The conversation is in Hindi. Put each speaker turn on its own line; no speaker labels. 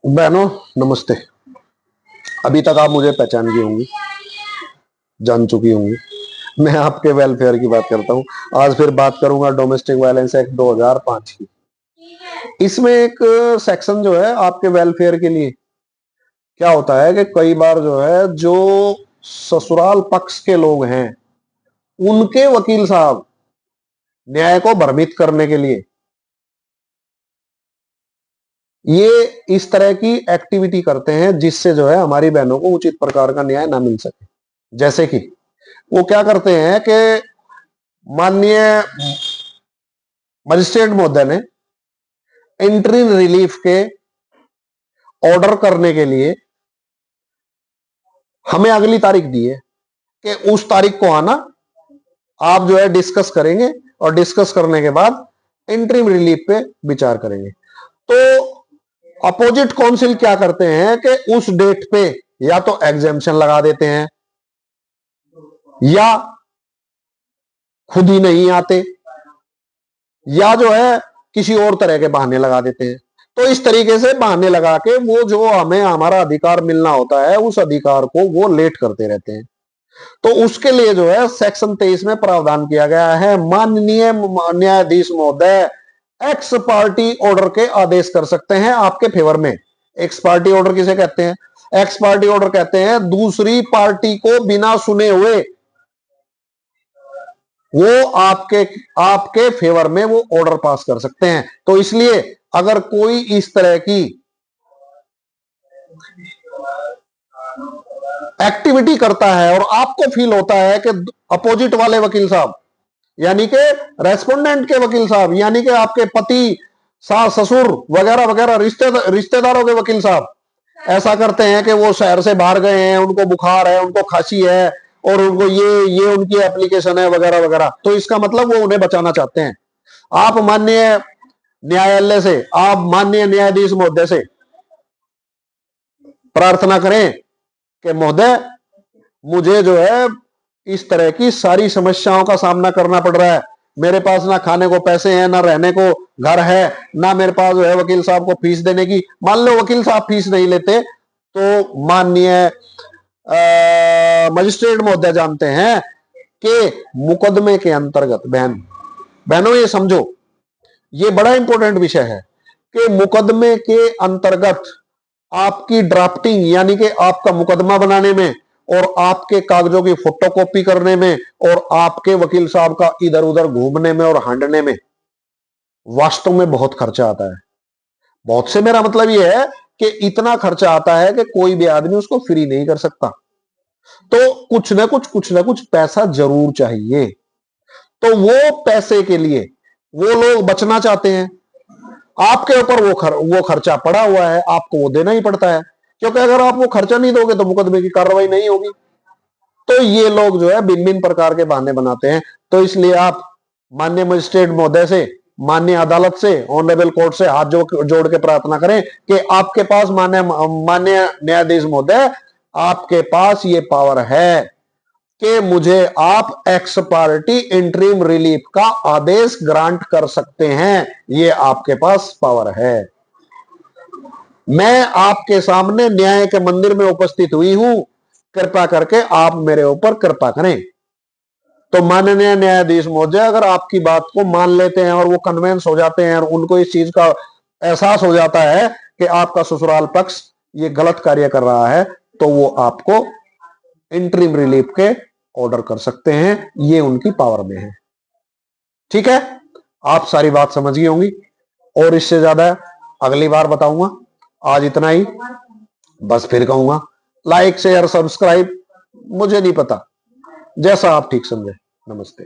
बहनों नमस्ते। अभी तक आप मुझे पहचान गई होंगी, जान चुकी होंगी। मैं आपके वेलफेयर की बात करता हूँ। आज फिर बात करूंगा डोमेस्टिक वायलेंस एक्ट 2005 की। इसमें एक सेक्शन जो है आपके वेलफेयर के लिए क्या होता है कि कई बार जो है जो ससुराल पक्ष के लोग हैं उनके वकील साहब न्याय को भ्रमित करने के लिए ये इस तरह की एक्टिविटी करते हैं जिससे जो है हमारी बहनों को उचित प्रकार का न्याय ना मिल सके। जैसे कि वो क्या करते हैं कि माननीय मजिस्ट्रेट महोदय ने इंटरिम रिलीफ के ऑर्डर करने के लिए हमें अगली तारीख दी है कि उस तारीख को आना, आप जो है डिस्कस करेंगे और डिस्कस करने के बाद इंटरिम रिलीफ पे विचार करेंगे। तो अपोजिट काउंसिल क्या करते हैं कि उस डेट पे या तो एग्जेम्पशन लगा देते हैं या खुद ही नहीं आते या जो है किसी और तरह के बहाने लगा देते हैं। तो इस तरीके से बहाने लगा के वो जो हमें हमारा अधिकार मिलना होता है उस अधिकार को वो लेट करते रहते हैं। तो उसके लिए जो है सेक्शन 23 में प्रावधान किया गया है, माननीय न्यायाधीश महोदय एक्स पार्टी ऑर्डर के आदेश कर सकते हैं आपके फेवर में। एक्स पार्टी ऑर्डर किसे कहते हैं? एक्स पार्टी ऑर्डर कहते हैं दूसरी पार्टी को बिना सुने हुए वो आपके आपके फेवर में वो ऑर्डर पास कर सकते हैं। तो इसलिए अगर कोई इस तरह की एक्टिविटी करता है और आपको फील होता है कि अपोजिट वाले वकील साहब यानी कि रेस्पोंडेंट के वकील साहब यानी कि आपके पति, सास, ससुर वगैरह वगैरह रिश्तेदारों के वकील साहब ऐसा करते हैं कि वो शहर से बाहर गए हैं, उनको बुखार है, उनको खांसी है और उनको ये उनकी एप्लीकेशन है वगैरह वगैरह, तो इसका मतलब वो उन्हें बचाना चाहते हैं। आप माननीय न्यायालय से, आप माननीय न्यायाधीश महोदय से प्रार्थना करें कि महोदय मुझे जो है इस तरह की सारी समस्याओं का सामना करना पड़ रहा है। मेरे पास ना खाने को पैसे हैं, ना रहने को घर है, ना मेरे पास जो है वकील साहब को फीस देने की। मान लो वकील साहब फीस नहीं लेते तो माननीय मजिस्ट्रेट महोदय जानते हैं कि मुकदमे के अंतर्गत बहनों ये समझो, ये बड़ा इंपॉर्टेंट विषय है कि मुकदमे के अंतर्गत आपकी ड्राफ्टिंग यानी कि आपका मुकदमा बनाने में और आपके कागजों की फोटोकॉपी करने में और आपके वकील साहब का इधर उधर घूमने में और हांडने में वास्तव में बहुत खर्चा आता है। बहुत से मेरा मतलब यह है कि इतना खर्चा आता है कि कोई भी आदमी उसको फ्री नहीं कर सकता। तो कुछ ना कुछ पैसा जरूर चाहिए। तो वो पैसे के लिए वो लोग बचना चाहते हैं। आपके ऊपर वो खर्चा पड़ा हुआ है, आपको वो देना ही पड़ता है, क्योंकि अगर आप वो खर्चा नहीं दोगे तो मुकदमे की कार्रवाई नहीं होगी। तो ये लोग जो है भिन्न भिन्न प्रकार के बहाने बनाते हैं। तो इसलिए आप माननीय मजिस्ट्रेट महोदय से, माननीय अदालत से, ऑनरेबल कोर्ट से हाथ जोड़ के प्रार्थना करें कि आपके पास माननीय न्यायाधीश महोदय, आपके पास ये पावर है कि मुझे आप एक्स पार्टी इंटरिम रिलीफ का आदेश ग्रांट कर सकते हैं। ये आपके पास पावर है। मैं आपके सामने न्याय के मंदिर में उपस्थित हुई हूं, कृपा करके आप मेरे ऊपर कृपा करें। तो माननीय न्यायाधीश महोदय अगर आपकी बात को मान लेते हैं और वो कन्वेंस हो जाते हैं और उनको इस चीज का एहसास हो जाता है कि आपका ससुराल पक्ष ये गलत कार्य कर रहा है, तो वो आपको इंटरिम रिलीफ के ऑर्डर कर सकते हैं। ये उनकी पावर में है। ठीक है, आप सारी बात समझ गई होंगी और इससे ज्यादा अगली बार बताऊंगा। आज इतना ही, बस फिर कहूंगा लाइक शेयर सब्सक्राइब, मुझे नहीं पता, जैसा आप ठीक समझे। नमस्ते।